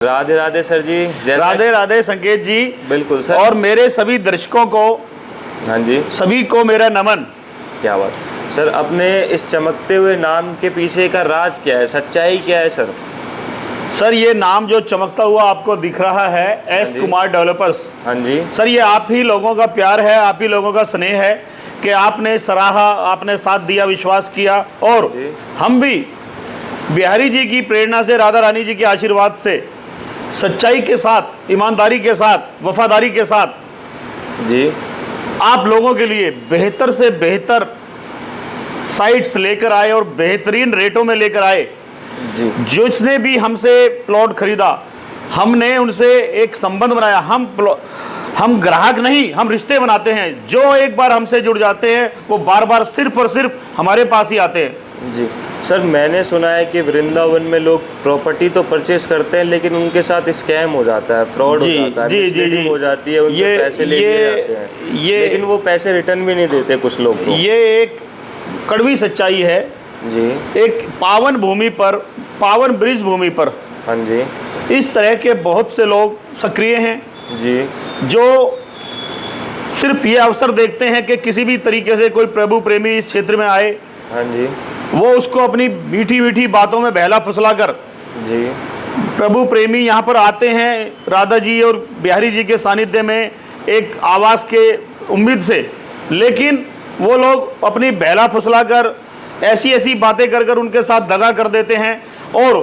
Radhe Radhe sir जी। राधे राधे संकेत जी। बिल्कुल sir. और मेरे सभी दर्शकों को, हाँ जी, सभी को मेरा नमन। क्या बात सर, अपने इस चमकते हुए नाम के पीछे का राज क्या है, सच्चाई क्या है सर? सर ये नाम जो चमकता हुआ आपको दिख रहा है, एस कुमार डेवलपर्स। हाँ जी सर, ये आप ही लोगों का प्यार है, आप ही लोगों का स्नेह है कि आपने सराहा, आपने साथ दिया, विश्वास किया। और हम भी बिहारी जी की प्रेरणा से, राधा रानी जी के आशीर्वाद से, सच्चाई के साथ, ईमानदारी के साथ, वफादारी के साथ जी आप लोगों के लिए बेहतर से बेहतर साइट्स लेकर आए और बेहतरीन रेटों में लेकर आए। जी जिसने भी हमसे प्लॉट खरीदा, हमने उनसे एक संबंध बनाया। हम ग्राहक नहीं, हम रिश्ते बनाते हैं। जो एक बार हमसे जुड़ जाते हैं वो बार बार सिर्फ और सिर्फ हमारे पास ही आते हैं। जी सर, मैंने सुना है कि वृंदावन में लोग प्रॉपर्टी तो परचेस करते हैं लेकिन उनके साथ स्कैम हो जाता है, फ्रॉड हो जाता है, मिसलीडिंग हो जाती है, उनसे पैसे ले लिए जाते हैं, लेकिन वो पैसे रिटर्न भी नहीं देते कुछ लोग तो। ये एक कड़वी सच्चाई है जी। एक पावन भूमि पर, पावन ब्रिज भूमि पर, हाँ जी, इस तरह के बहुत से लोग सक्रिय हैं जी, जो सिर्फ ये अवसर देखते हैं कि किसी भी तरीके से कोई प्रभु प्रेमी इस क्षेत्र में आए, हाँ जी, वो उसको अपनी मीठी मीठी बातों में बहला फुसला कर, जी, प्रभु प्रेमी यहाँ पर आते हैं राधा जी और बिहारी जी के सानिध्य में एक आवास के उम्मीद से, लेकिन वो लोग अपनी बहला फुसला कर, ऐसी ऐसी बातें कर कर उनके साथ दगा कर देते हैं और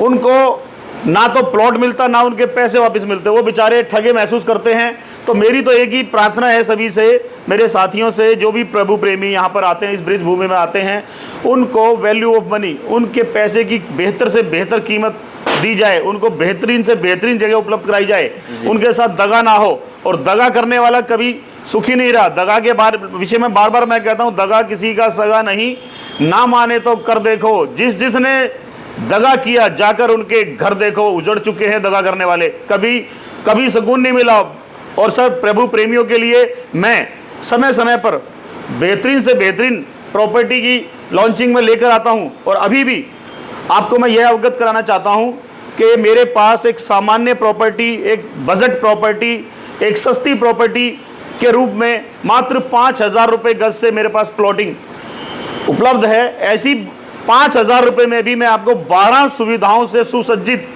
उनको ना तो प्लॉट मिलता, ना उनके पैसे वापस मिलते। वो बेचारे ठगे महसूस करते हैं। तो मेरी तो एक ही प्रार्थना है सभी से, मेरे साथियों से, जो भी प्रभु प्रेमी यहाँ पर आते हैं, इस ब्रिज भूमि में आते हैं, उनको वैल्यू ऑफ मनी, उनके पैसे की बेहतर से बेहतर कीमत दी जाए, उनको बेहतरीन से बेहतरीन जगह उपलब्ध कराई जाए, उनके साथ दगा ना हो। और दगा करने वाला कभी सुखी नहीं रहा। दगा के विषय में बार बार मैं कहता हूँ, दगा किसी का सगा नहीं, ना माने तो कर देखो। जिसने दगा किया जाकर उनके घर देखो, उजड़ चुके हैं दगा करने वाले। कभी सुकून नहीं मिला। और सर, प्रभु प्रेमियों के लिए मैं समय समय पर बेहतरीन से बेहतरीन प्रॉपर्टी की लॉन्चिंग में लेकर आता हूं। और अभी भी आपको मैं यह अवगत कराना चाहता हूं कि मेरे पास एक सामान्य प्रॉपर्टी, एक बजट प्रॉपर्टी, एक सस्ती प्रॉपर्टी के रूप में मात्र 5,000 रुपये गज से मेरे पास प्लॉटिंग उपलब्ध है। ऐसी 5,000 रुपये में भी मैं आपको 12 सुविधाओं से सुसज्जित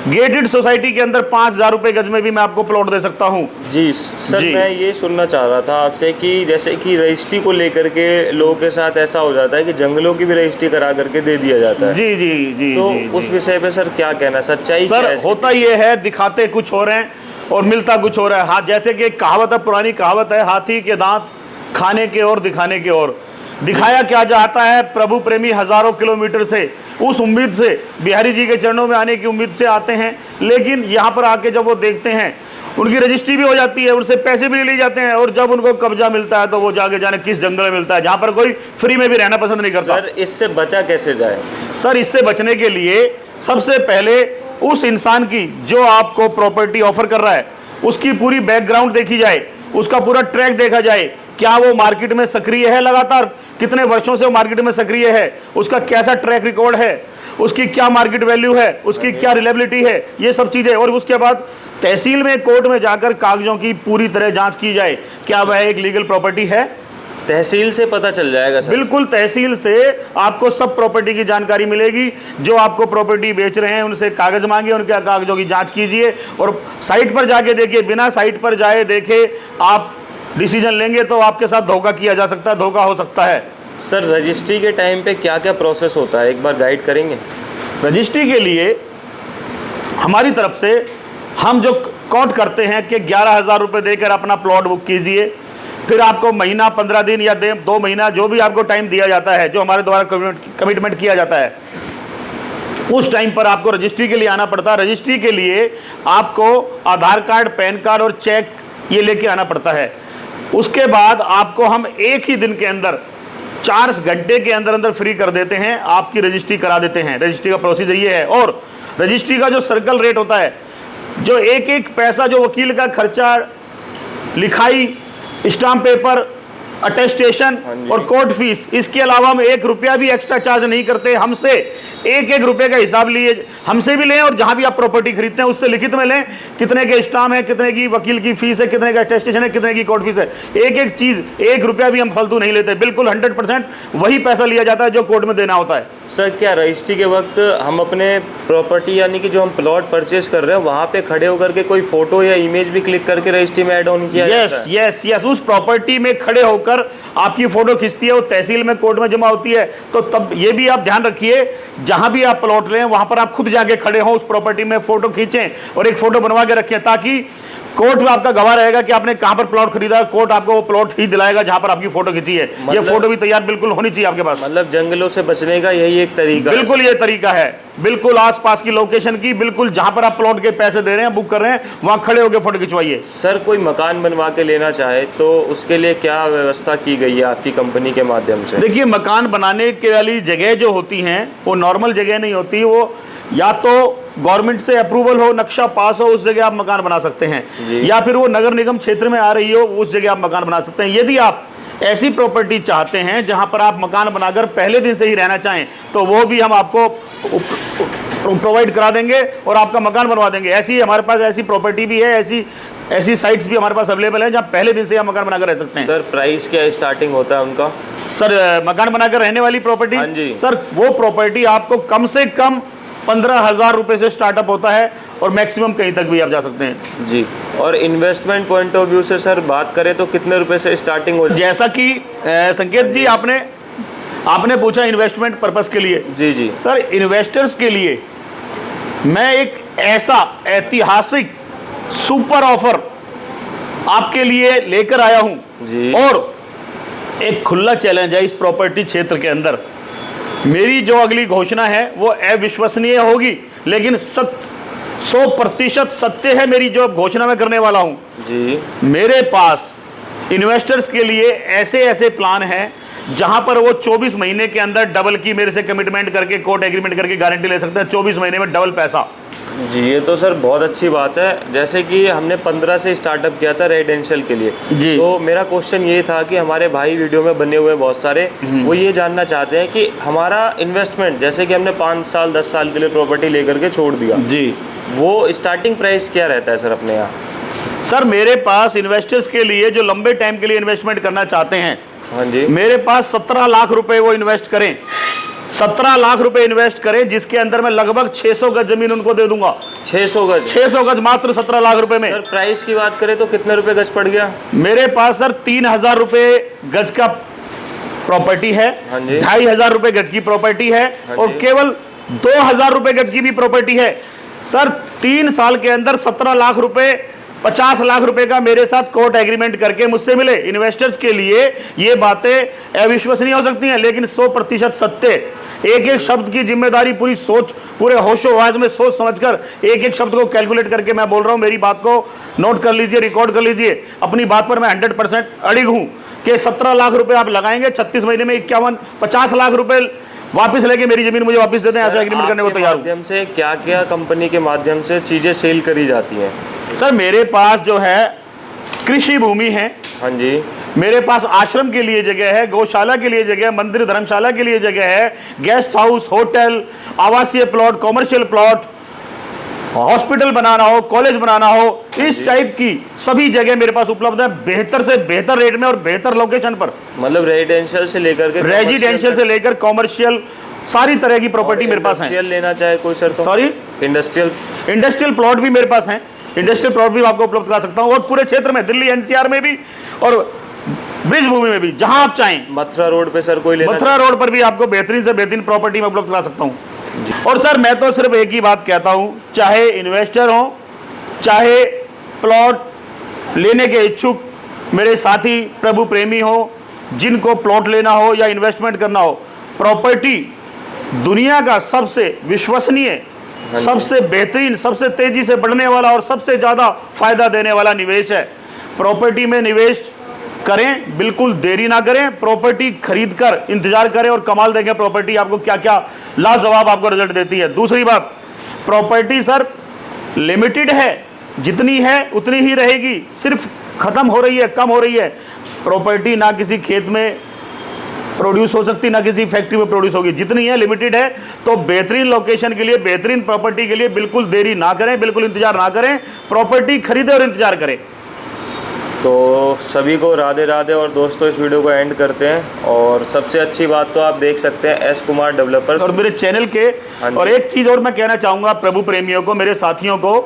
गेटेड सोसाइटी के अंदर 5,000 रुपये गज में भी मैं आपको प्लॉट दे सकता हूं। जी सर, मैं ये सुनना चाह रहा था आपसे कि जैसे कि रजिस्ट्री को लेकर के लोगों के साथ ऐसा हो जाता है कि जंगलों की भी रजिस्ट्री करा करके दे दिया जाता है। जी जी जी। तो जी, उस विषय पे सर क्या कहना, सच्चाई क्या है? सर, होता ये है, दिखाते कुछ हो रहे हैं और मिलता कुछ हो रहा है। हाँ, जैसे कि कहावत है, पुरानी कहावत है, हाथी के दांत खाने के और दिखाने के और। दिखाया क्या जाता है? प्रभु प्रेमी हजारों किलोमीटर से, उस उम्मीद से, बिहारी जी के चरणों में आने की उम्मीद से आते हैं, लेकिन यहाँ पर आके जब वो देखते हैं, उनकी रजिस्ट्री भी हो जाती है, उनसे पैसे भी ले जाते हैं, और जब उनको कब्जा मिलता है तो वो जाके जाने किस जंगल में मिलता है जहाँ पर कोई फ्री में भी रहना पसंद नहीं करता। सर, इससे बचा कैसे जाए? सर, इससे बचने के लिए सबसे पहले उस इंसान की जो आपको प्रॉपर्टी ऑफर कर रहा है, उसकी पूरी बैकग्राउंड देखी जाए, उसका पूरा ट्रैक देखा जाए। क्या वो मार्केट में सक्रिय है, लगातार कितने वर्षों से वो मार्केट में सक्रिय है, उसका कैसा ट्रैक रिकॉर्ड है, उसकी क्या मार्केट वैल्यू है, उसकी क्या रिलायबिलिटी है, ये सब चीजें। और उसके बाद तहसील में, कोर्ट में जाकर कागजों की पूरी तरह जांच की जाए, क्या वह एक लीगल प्रॉपर्टी है। तहसील से पता चल जाएगा सर? बिल्कुल, तहसील से आपको सब प्रॉपर्टी की जानकारी मिलेगी। जो आपको प्रॉपर्टी बेच रहे हैं उनसे कागज मांगिए, उनके कागजों की जांच कीजिए और साइट पर जाके देखिए। बिना साइट पर जाए देखे आप डिसीजन लेंगे तो आपके साथ धोखा किया जा सकता है, धोखा हो सकता है। सर, रजिस्ट्री के टाइम पे क्या क्या प्रोसेस होता है, एक बार गाइड करेंगे? रजिस्ट्री के लिए हमारी तरफ से हम जो कोट करते हैं कि 11,000 रुपये देकर अपना प्लॉट बुक कीजिए, फिर आपको महीना, 15 दिन या 2 महीना, जो भी आपको टाइम दिया जाता है, जो हमारे द्वारा कमिटमेंट किया जाता है, उस टाइम पर आपको रजिस्ट्री के लिए आना पड़ता है। रजिस्ट्री के लिए आपको आधार कार्ड, पैन कार्ड और चेक ये लेके आना पड़ता है। उसके बाद आपको हम एक ही दिन के अंदर, 4 घंटे के अंदर अंदर फ्री कर देते हैं, आपकी रजिस्ट्री करा देते हैं। रजिस्ट्री का प्रोसीजर ये है। और रजिस्ट्री का जो सर्कल रेट होता है, जो एक एक पैसा, जो वकील का खर्चा, लिखाई, स्टाम्प पेपर, अटेस्टेशन और कोर्ट फीस, इसके अलावा हम 1 रुपया भी एक्स्ट्रा चार्ज नहीं करते। हमसे एक एक रुपए का हिसाब लिए हमसे भी लें और जहां भी आप प्रॉपर्टी खरीदते हैं उससे लिखित में लें, कितने के स्टाम्प है, कितने की वकील की फीस है, कितने का अटेस्टेशन है, कितने की कोर्ट फीस है। एक एक चीज, एक रुपया भी हम फालतू नहीं लेते, बिल्कुल 100% वही पैसा लिया जाता है जो कोर्ट में देना होता है। सर क्या रजिस्ट्री के वक्त हम अपने प्रॉपर्टी यानी कि जो हम प्लॉट परचेज कर रहे हैं वहाँ पे खड़े होकर के कोई फोटो या इमेज भी क्लिक करके रजिस्ट्री में ऐड ऑन किया जाता है? यस, उस प्रॉपर्टी में खड़े होकर आपकी फोटो खिंचती है, वो तहसील में कोर्ट में जमा होती है। तो तब ये भी आप ध्यान रखिए, जहां भी आप प्लॉट लें वहां पर आप खुद जाके खड़े हो, उस प्रॉपर्टी में फोटो खींचें और एक फोटो बनवा के रखें, ताकि कोर्ट में आपका गवाह रहेगा कि आपने कहां पर प्लॉट खरीदा। कोर्ट आपको वो प्लॉट ही दिलाएगा जहां पर आपकी फोटो खींची है। ये फोटो भी तैयार बिल्कुल होनी चाहिए आपके पास। मतलब जंगलों से बचने का यही एक तरीका बिल्कुल ये तरीका है, बिल्कुल आसपास की लोकेशन की, बिल्कुल जहां पर आप प्लॉट के पैसे दे रहे हैं, बुक कर रहे हैं, वहां खड़े होकर फोटो खिंचवाइए। सर कोई मकान बनवा के लेना चाहे तो उसके लिए क्या व्यवस्था की गई है आपकी कंपनी के माध्यम से? देखिए, मकान बनाने के वाली जगह जो होती हैं वो नॉर्मल जगह नहीं होती, वो या तो गवर्नमेंट से अप्रूवल हो, नक्शा पास हो, उस जगह आप मकान बना सकते हैं, या फिर वो नगर निगम क्षेत्र में आ रही हो, उस जगह आप मकान बना सकते हैं। यदि आप ऐसी प्रॉपर्टी चाहते हैं जहां पर आप मकान बनाकर पहले दिन से ही रहना चाहें तो वो भी हम आपको प्रोवाइड करा देंगे और आपका मकान बनवा देंगे। ऐसी हमारे पास ऐसी प्रॉपर्टी भी है, ऐसी साइट्स भी हमारे पास अवेलेबल है जहां पहले दिन से आप मकान बनाकर रह सकते हैं। सर प्राइस क्या स्टार्टिंग होता है उनका? सर मकान बनाकर रहने वाली प्रॉपर्टी, हाँ जी सर वो प्रॉपर्टी आपको कम से कम 15,000 रुपए से स्टार्टअप होता है और मैक्सिमम कहीं तक भी आप जा सकते हैं जी। और इन्वेस्टमेंट पॉइंट ऑफ व्यू से सर बात करें तो कितने रुपए से स्टार्टिंग हो? जैसा कि संकेत जी आपने पूछा इन्वेस्टमेंट पर्पस के लिए। जी जी सर, इन्वेस्टर्स के लिए मैं एक ऐसा ऐतिहासिक सुपर ऑफर आपके लिए लेकर आया हूं जी। और एक खुला चैलेंज है इस प्रॉपर्टी क्षेत्र के अंदर। मेरी जो अगली घोषणा है वो अविश्वसनीय होगी, लेकिन 100% सत्य है मेरी जो घोषणा मैं करने वाला हूं जी। मेरे पास इन्वेस्टर्स के लिए ऐसे प्लान हैं जहां पर वो 24 महीने के अंदर डबल की मेरे से कमिटमेंट करके, कोर्ट एग्रीमेंट करके गारंटी ले सकते हैं, 24 महीने में डबल पैसा। जी, ये तो सर बहुत अच्छी बात है। जैसे कि हमने 15 से स्टार्टअप किया था रेजिडेंशियल के लिए जी। तो मेरा क्वेश्चन ये था कि हमारे भाई वीडियो में बने हुए बहुत सारे, वो ये जानना चाहते हैं कि हमारा इन्वेस्टमेंट, जैसे कि हमने 5 साल 10 साल के लिए प्रॉपर्टी लेकर के छोड़ दिया जी, वो स्टार्टिंग प्राइस क्या रहता है सर अपने यहाँ? सर मेरे पास इन्वेस्टर्स के लिए जो लंबे टाइम के लिए इन्वेस्टमेंट करना चाहते हैं, हाँ जी, मेरे पास 17 लाख रुपए वो इन्वेस्ट करें, 17 लाख रुपए इन्वेस्ट करें, जिसके अंदर मैं लगभग 600 गज जमीन उनको दे दूंगा। 600 गज मात्र 17 लाख रुपए में। सर प्राइस की बात करें तो कितने रुपए गज पड़ गया? मेरे पास सर 3,000 रुपए गज का प्रॉपर्टी है, 2,500 रुपए गज की प्रॉपर्टी है और केवल 2,000 रुपए गज की भी प्रॉपर्टी है। सर 3 साल के अंदर 17 लाख रुपए, 50 लाख रुपए का मेरे साथ कोर्ट एग्रीमेंट करके मुझसे मिले। इन्वेस्टर्स के लिए ये बातें अविश्वसनीय हो सकती हैं, लेकिन 100% सत्य। एक एक शब्द की जिम्मेदारी पूरी सोच, पूरे होशो-हवास में सोच समझकर एक एक शब्द को कैलकुलेट करके मैं बोल रहा हूं। मेरी बात को नोट कर लीजिए, रिकॉर्ड कर लीजिए। अपनी बात पर मैं 100% अड़िग हूं कि 17 लाख रुपए आप लगाएंगे, 36 महीने में 50 लाख रुपए वापस लेके मेरी जमीन मुझे वापस दे दें, ऐसा एग्रीमेंट करने को तैयार हूं। माध्यम से क्या क्या कंपनी के माध्यम से चीजें सेल करी जाती हैं? सर मेरे पास जो है कृषि भूमि है, हाँ जी, मेरे पास आश्रम के लिए जगह है, गौशाला के लिए जगह है, मंदिर धर्मशाला के लिए जगह है, गेस्ट हाउस, होटल, आवासीय प्लॉट, कॉमर्शियल प्लॉट, हॉस्पिटल बनाना हो, कॉलेज बनाना हो, इस टाइप की सभी जगह मेरे पास उपलब्ध है, बेहतर से बेहतर रेट में और बेहतर लोकेशन पर। मतलब रेजिडेंशियल से लेकर कॉमर्शियल सारी तरह की प्रॉपर्टी मेरे पास है। इंडस्ट्रियल लेना चाहे कोई सर तो? सॉरी, इंडस्ट्रियल प्लॉट भी मेरे पास है, इंडस्ट्रियल प्लॉट भी आपको उपलब्ध करा सकता हूं और पूरे क्षेत्र में, दिल्ली एनसीआर में भी और ब्रिज भूमि में भी, जहां आप चाहें। मथुरा रोड पे सर कोई लेना? मथुरा रोड पर भी आपको बेहतरीन से बेहतरीन प्रॉपर्टी में उपलब्ध करा सकता हूं। और सर मैं तो सिर्फ एक ही बात कहता हूं, चाहे इन्वेस्टर हो, चाहे प्लॉट लेने के इच्छुक मेरे साथी प्रभु प्रेमी हो, जिनको प्लॉट लेना हो या इन्वेस्टमेंट करना हो, प्रॉपर्टी दुनिया का सबसे विश्वसनीय, सबसे बेहतरीन, सबसे तेजी से बढ़ने वाला और सबसे ज्यादा फायदा देने वाला निवेश है। प्रॉपर्टी में निवेश करें, बिल्कुल देरी ना करें, प्रॉपर्टी खरीदकर इंतजार करें और कमाल देखें प्रॉपर्टी आपको क्या क्या लाजवाब आपको रिजल्ट देती है। दूसरी बात, प्रॉपर्टी सर लिमिटेड है, जितनी है उतनी ही रहेगी, सिर्फ खत्म हो रही है, कम हो रही है। प्रॉपर्टी ना किसी खेत में प्रोड्यूस हो सकती, ना किसी फैक्ट्री में प्रोड्यूस होगी, जितनी है लिमिटेड है। तो बेहतरीन लोकेशन के लिए, बेहतरीन प्रॉपर्टी के लिए बिल्कुल देरी ना करें, बिल्कुल इंतजार ना करें, प्रॉपर्टी खरीदें और इंतजार करें। तो सभी को राधे राधे। और दोस्तों इस वीडियो को एंड करते हैं। और सबसे अच्छी बात तो आप देख सकते हैं एस कुमार डेवलपर्स और मेरे चैनल के। और एक चीज़ और मैं कहना चाहूँगा प्रभु प्रेमियों को, मेरे साथियों को,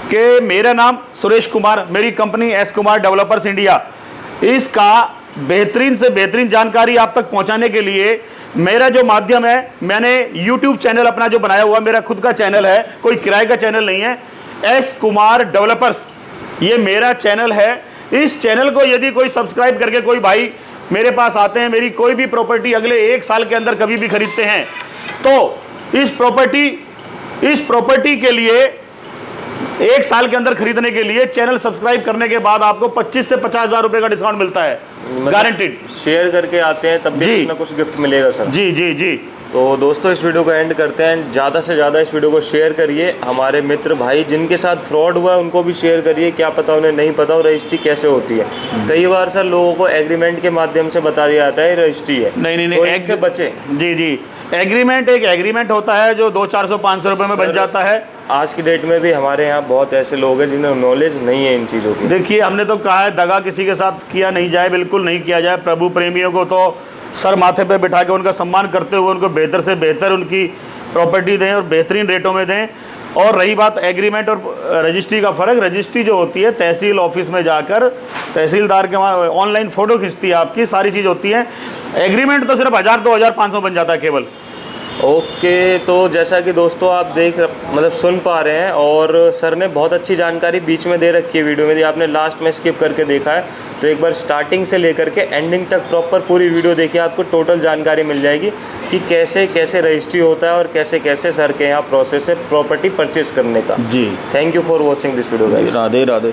कि मेरा नाम सुरेश कुमार, मेरी company S Kumar developers India, इसका बेहतरीन से बेहतरीन जानकारी आप तक पहुंचाने के लिए मेरा जो माध्यम है, मैंने YouTube चैनल अपना जो बनाया हुआ, मेरा खुद का चैनल है, कोई किराए का चैनल नहीं है, एस कुमार डेवलपर्स, ये मेरा चैनल है। इस चैनल को यदि कोई सब्सक्राइब करके कोई भाई मेरे पास आते हैं, मेरी कोई भी प्रॉपर्टी अगले 1 साल के अंदर कभी भी खरीदते हैं, तो इस प्रॉपर्टी के लिए 1 साल के अंदर खरीदने के लिए चैनल सब्सक्राइब करने के बाद आपको 25 से 50,000 रुपए का डिस्काउंट मिलता है, गारंटीड। शेयर करके आते हैं तब भी कुछ ना कुछ गिफ्ट मिलेगा सर। जी जी जी। तो दोस्तों इस वीडियो को एंड करते हैं। ज़्यादा से ज़्यादा इस वीडियो को शेयर करिए। हमारे मित्र भाई जिनके साथ फ्रॉड हुआ है उनको भी शेयर करिए, क्या पता उन्हें नहीं पता हो रजिस्ट्री कैसे होती है। कई बार सर लोगों को एग्रीमेंट के माध्यम से बता दिया जाता है रजिस्ट्री है, नहीं, तो इससे बचे। जी जी, एग्रीमेंट एक एग्रीमेंट होता है जो 200-400-500 रुपये में बन जाता है। आज की डेट में भी हमारे यहाँ बहुत ऐसे लोग हैं जिन्हें नॉलेज नहीं है इन चीज़ों की। देखिए, हमने तो कहा है दगा किसी के साथ किया नहीं जाए, बिल्कुल नहीं किया जाए। प्रभु प्रेमियों को तो सर माथे पे बिठा के उनका सम्मान करते हुए उनको बेहतर से बेहतर उनकी प्रॉपर्टी दें और बेहतरीन रेटों में दें। और रही बात एग्रीमेंट और रजिस्ट्री का फ़र्क, रजिस्ट्री जो होती है तहसील ऑफिस में जाकर तहसीलदार के वहाँ ऑनलाइन फ़ोटो खिंचती है आपकी, सारी चीज़ होती है। एग्रीमेंट तो सिर्फ 1000-2500 बन जाता है केवल। ओके, तो जैसा कि दोस्तों आप सुन पा रहे हैं, और सर ने बहुत अच्छी जानकारी बीच में दे रखी है वीडियो में। यदि आपने लास्ट में स्किप करके देखा है तो एक बार स्टार्टिंग से लेकर के एंडिंग तक प्रॉपर पूरी वीडियो देखिए, आपको टोटल जानकारी मिल जाएगी कि कैसे कैसे रजिस्ट्री होता है और कैसे कैसे सर के यहाँ प्रोसेस है प्रॉपर्टी परचेस करने का। जी, thank you for watching this video guys. Radhe Radhe.